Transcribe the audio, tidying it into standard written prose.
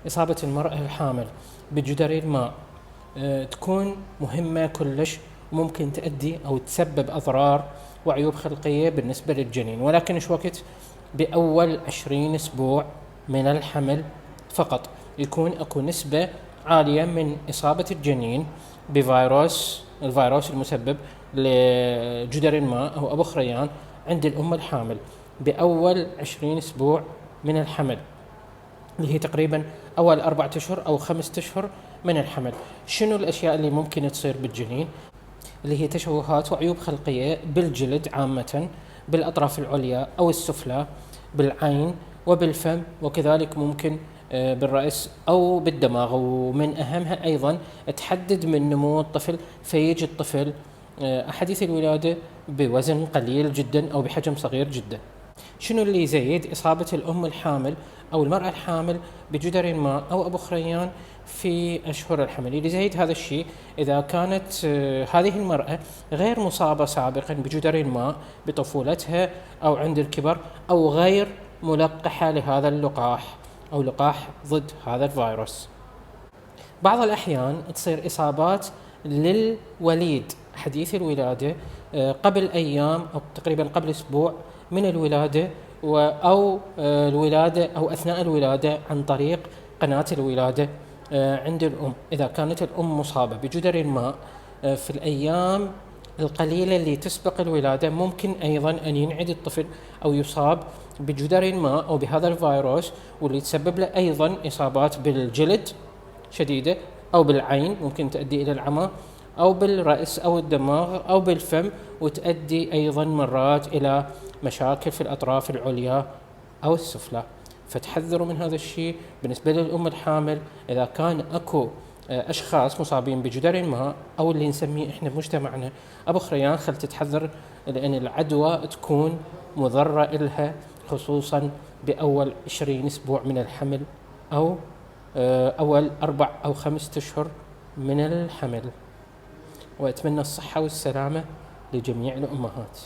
إصابة المرأة الحامل بجدري الماء تكون مهمة كلش، ممكن تؤدي أو تسبب أضرار وعيوب خلقية بالنسبة للجنين، ولكن إيش وقت؟ بأول 20 أسبوع من الحمل فقط يكون أكو نسبة عالية من إصابة الجنين الفيروس المسبب لجدري الماء أو أبو خريان عند الأم الحامل بأول 20 أسبوع من الحمل، اللي هي تقريبا أول 4 أشهر أو 5 أشهر من الحمل. شنو الأشياء اللي ممكن تصير بالجنين؟ اللي هي تشوهات وعيوب خلقية بالجلد عامة، بالأطراف العليا أو السفلى، بالعين وبالفم، وكذلك ممكن بالرأس أو بالدماغ. ومن أهمها أيضا تحدد من نمو الطفل، فيجي الطفل حديث الولادة بوزن قليل جدا أو بحجم صغير جدا. شنو اللي يزيد إصابة الأم الحامل أو المرأة الحامل بجدري الماء أو أبو خريان في أشهر الحمل؟ اللي يزيد هذا الشيء إذا كانت هذه المرأة غير مصابة سابقا بجدري الماء بطفولتها أو عند الكبر، أو غير ملقحة لهذا اللقاح أو لقاح ضد هذا الفيروس. بعض الأحيان تصير إصابات للوليد حديث الولادة قبل أيام أو تقريبا قبل أسبوع من الولادة، أو الولادة أو أثناء الولادة عن طريق قناة الولادة عند الأم. إذا كانت الأم مصابة بجدري الماء في الأيام القليلة اللي تسبق الولادة، ممكن أيضا أن ينعد الطفل أو يصاب بجدري الماء أو بهذا الفيروس، واللي تسبب له أيضا إصابات بالجلد شديدة أو بالعين، ممكن تؤدي إلى العمى، أو بالرأس أو الدماغ أو بالفم، وتؤدي أيضا مرات إلى مشاكل في الأطراف العليا أو السفلى. فتحذروا من هذا الشيء. بالنسبة للأم الحامل إذا كان أكو أشخاص مصابين بجدري الماء أو اللي نسميه إحنا بمجتمعنا أبو خريان، خل تتحذر، لأن العدوى تكون مضرة إلها، خصوصا بأول 20 أسبوع من الحمل أو أول 4 أو 5 أشهر من الحمل. وأتمنى الصحة والسلامة لجميع الأمهات.